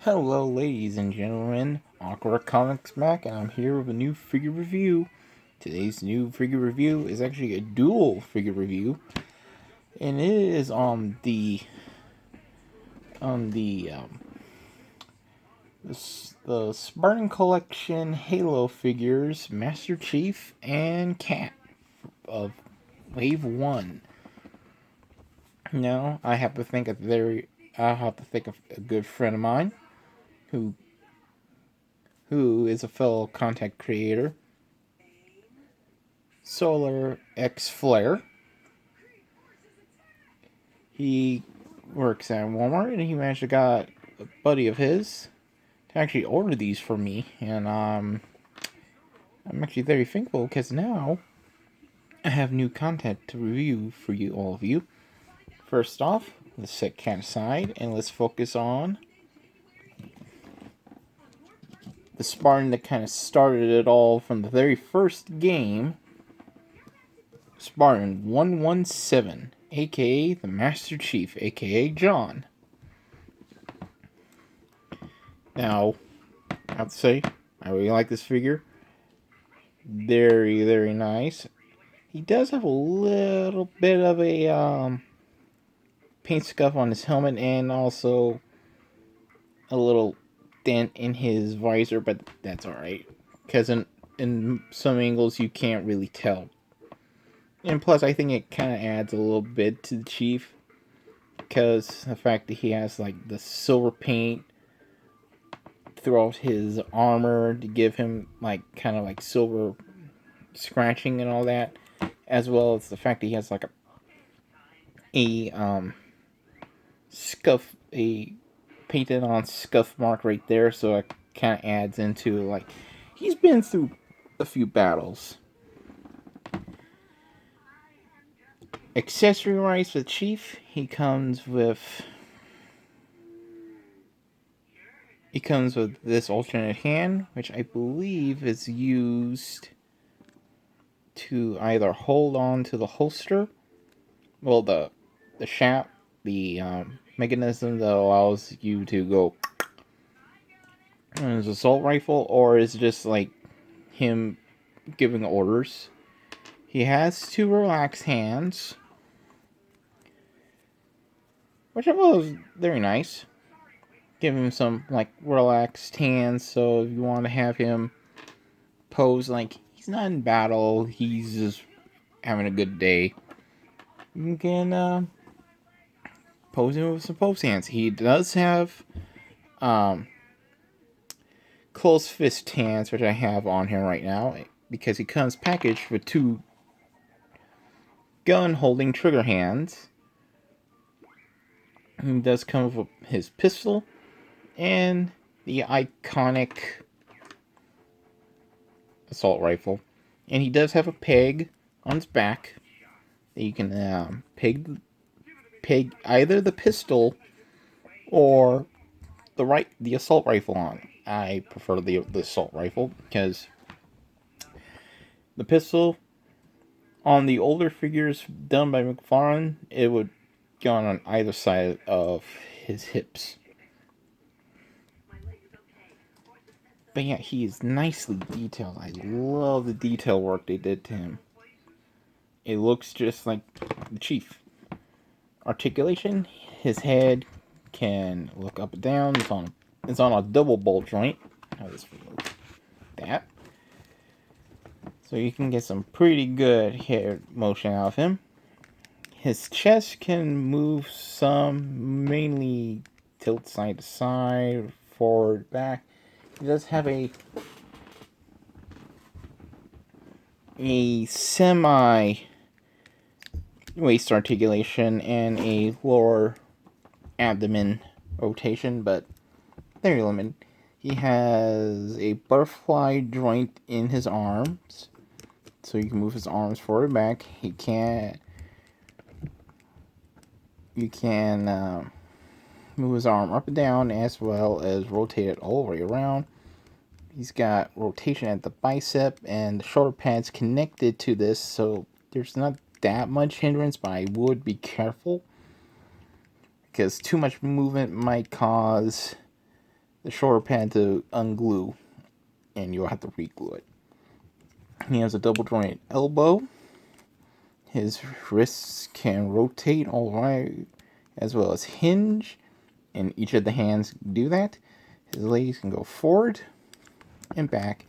Hello, ladies and gentlemen. Awkward Comics back, and I'm here with a new figure review. Today's new figure review is actually a dual figure review, and it is the Spartan Collection Halo figures, Master Chief and Cat of Wave One. Now I have to think of a good friend of mine who is a fellow content creator, solarxflare. He works at Walmart, and he managed to got a buddy of his to actually order these for me, and I'm actually very thankful because now I have new content to review for all of you. First off, let's set Cat aside and let's focus on the Spartan that kind of started it all from the very first game, Spartan 117, aka the Master Chief, aka John. Now, I have to say, I really like this figure. Very, very nice. He does have a little bit of a paint scuff on his helmet and also a little dent in his visor, but that's alright. Because in some angles you can't really tell. And plus, I think it kind of adds a little bit to the Chief. Because the fact that he has like the silver paint throughout his armor to give him like kind of like silver scratching and all that, as well as the fact that he has like a scuff, a painted on scuff mark right there, so it kind of adds into like he's been through a few battles. Accessory wise for the Chief, he comes with this alternate hand, which I believe is used to either hold on to the holster, well, the shaft, the mechanism that allows you to go on his assault rifle, or is just like him giving orders. He has two relaxed hands, which I thought was very nice. Give him some like relaxed hands, so if you want to have him pose like he's not in battle, he's just having a good day, you can pose him with some pose hands. He does have closed fist hands, which I have on him right now, because he comes packaged with two gun holding trigger hands. He does come with his pistol and the iconic assault rifle. And he does have a peg on his back that you can peg either the pistol or the assault rifle on. I prefer the assault rifle because the pistol on the older figures done by McFarlane, it would go on either side of his hips. But yeah, he is nicely detailed. I love the detail work they did to him. It looks just like the Chief. Articulation, his head can look up and down. It's on a double bolt joint. How this that. So you can get some pretty good head motion out of him. His chest can move some, mainly tilt side to side, forward, back. He does have a semi waist articulation and a lower abdomen rotation, but very limited. He has a butterfly joint in his arms, so you can move his arms forward and back. You can move his arm up and down, as well as rotate it all the way around. He's got rotation at the bicep, and the shoulder pads connected to this, so there's not that much hindrance, but I would be careful, because too much movement might cause the shoulder pad to unglue, and you'll have to re-glue it. He has a double jointed elbow. His wrists can rotate all the way, as well as hinge, and each of the hands do that. His legs can go forward and back.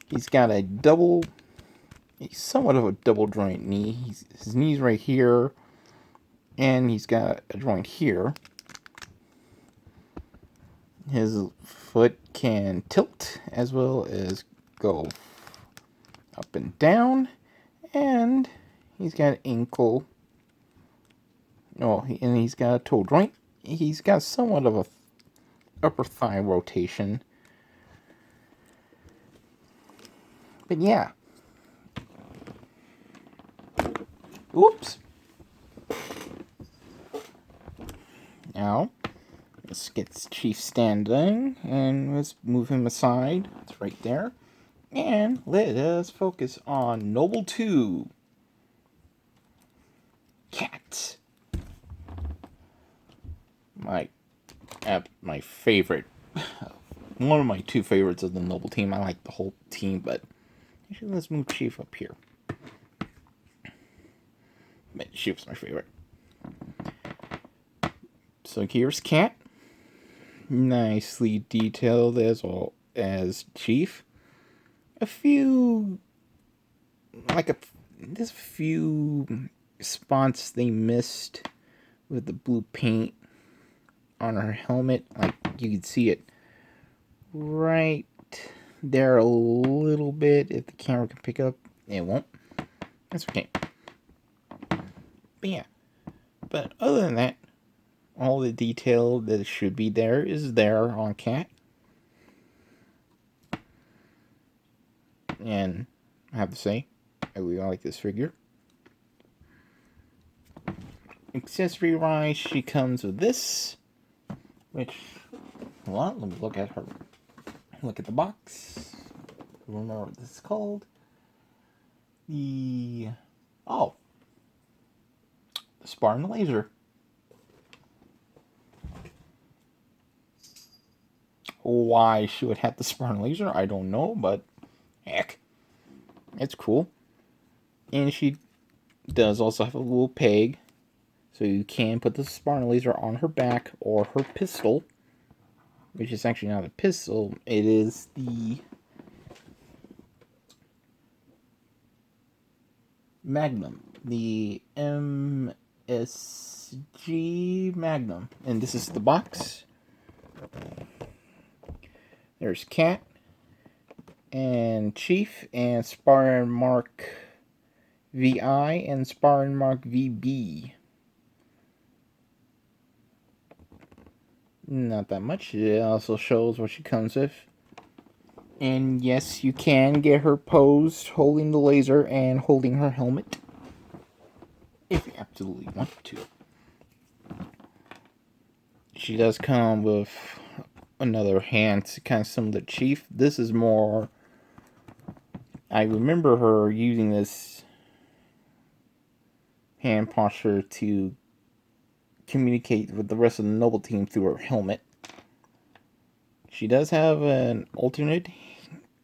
He's got somewhat of a double joint knee. His knee's right here, and he's got a joint here. His foot can tilt as well as go up and down, and he's got an ankle. And he's got a toe joint. He's got somewhat of a upper thigh rotation. But yeah. Oops. Now, let's get Chief standing, and let's move him aside. It's right there. And let us focus on Noble 2. Cat. My favorite. One of my two favorites of the Noble team. I like the whole team, but actually let's move Chief up here. But Chief's my favorite. So here's Cat. Nicely detailed as well as Chief. There's a few spots they missed with the blue paint on her helmet. Like, you can see it right there a little bit. If the camera can pick up, it won't. That's okay. But yeah. But other than that, all the detail that should be there is there on Cat. And I have to say, I really like this figure. Accessory wise, she comes with this, which, well, let me look at her. Look at the box. Remember what this is called? The Spartan laser. Why she would have the Spartan laser, I don't know, but heck, it's cool. And she does also have a little peg, so you can put the Spartan laser on her back or her pistol, which is actually not a pistol. It is the Magnum, the MSG Magnum, and this is the box. There's Cat and Chief and Spartan Mark VI and Spartan Mark VB. Not that much. It also shows what she comes with. And yes, you can get her posed holding the laser and holding her helmet, if you absolutely want to. She does come with another hand, kind of similar to Chief. This is more... I remember her using this hand posture to communicate with the rest of the Noble team through her helmet. She does have an alternate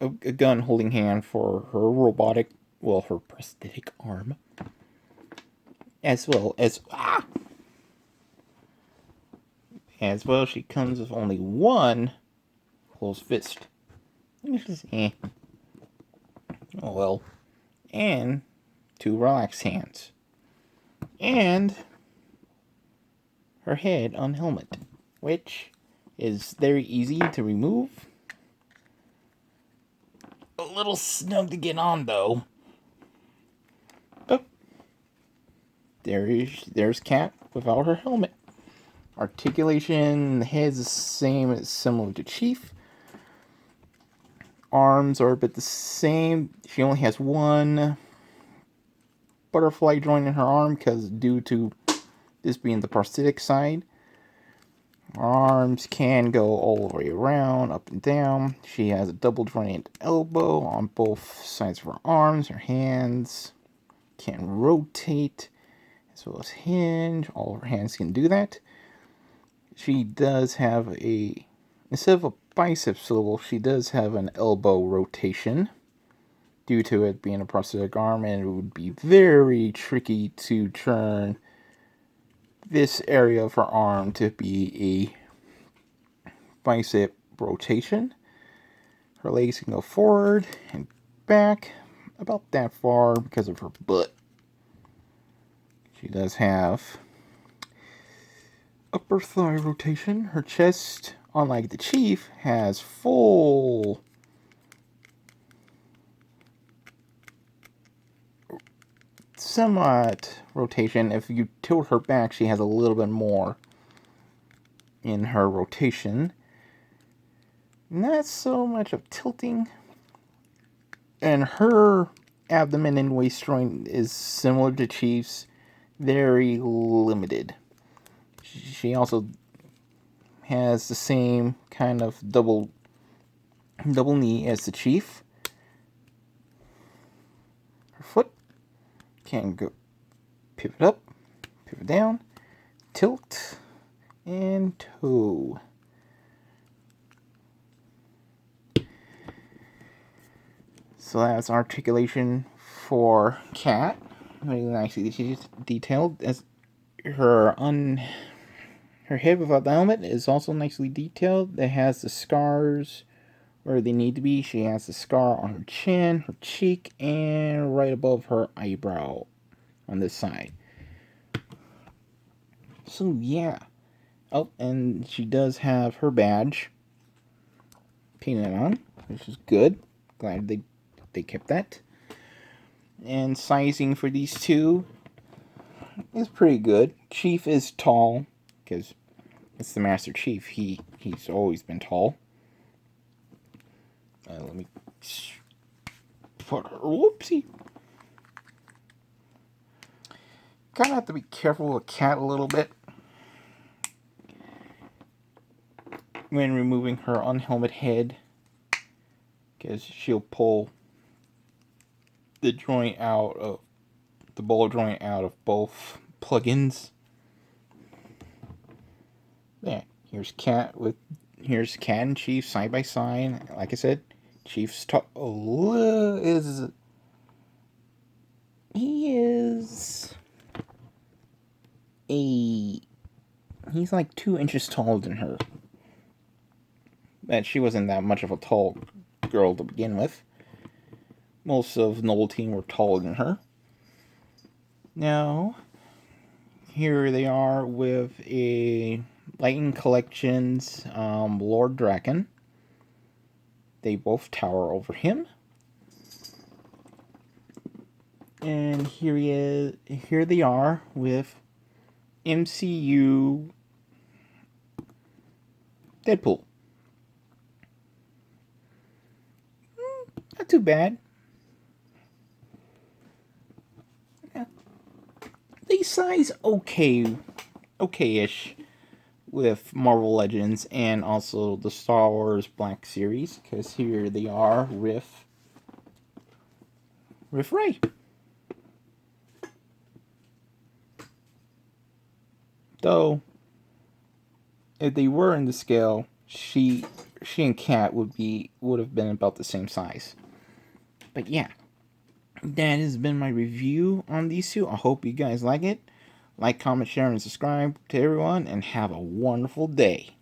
a gun holding hand for her her prosthetic arm. As well, she comes with only one closed fist. Which is oh well. And two relaxed hands. And her head on helmet, which is very easy to remove. A little snug to get on, though. Oh. There's Cat without her helmet. Articulation, the head's the same, it's similar to Chief. Arms are a bit the same. She only has one butterfly joint in her arm, because due to this being the prosthetic side. Arms can go all the way around, up and down. She has a double jointed elbow on both sides of her arms. Her hands can rotate as well as hinge. All of her hands can do that. She does have instead of a bicep swivel, she does have an elbow rotation. Due to it being a prosthetic arm, and it would be very tricky to turn this area of her arm to be a bicep rotation. Her legs can go forward and back about that far because of her butt. She does have upper thigh rotation. Her chest, unlike the Chief, has full somewhat rotation. If you tilt her back, she has a little bit more in her rotation. Not so much of tilting. And her abdomen and waist joint is similar to Chief's, very limited. She also has the same kind of double knee as the Chief. Her foot can go pivot up, pivot down, tilt, and toe. So that's articulation for Cat. Really nicely detailed. As her head without the helmet is also nicely detailed. It has the scars where they need to be. She has the scar on her chin, her cheek, and right above her eyebrow on this side. So yeah. Oh, and she does have her badge painted on, which is good. Glad they kept that. And sizing for these two is pretty good. Chief is tall, because it's the Master Chief. He's always been tall. Let me put her. Whoopsie. Kind of have to be careful with Cat a little bit when removing her unhelmet head, because she'll pull the joint out of the ball joint out of both plugins. Yeah, here's Cat and Chief side by side. Like I said, Chief's he's like 2 inches taller than her. But she wasn't that much of a tall girl to begin with. Most of Noel team were taller than her. Now, here they are with a Lightning Collections Lord Draken. They both tower over him. And here they are with MCU Deadpool. Not too bad. Yeah. They size okay-ish with Marvel Legends and also the Star Wars Black Series, because here they are with Rey. Though, if they were in the scale, she and Cat would have been about the same size. But yeah, that has been my review on these two. I hope you guys like it. Like, comment, share, and subscribe to everyone, and have a wonderful day.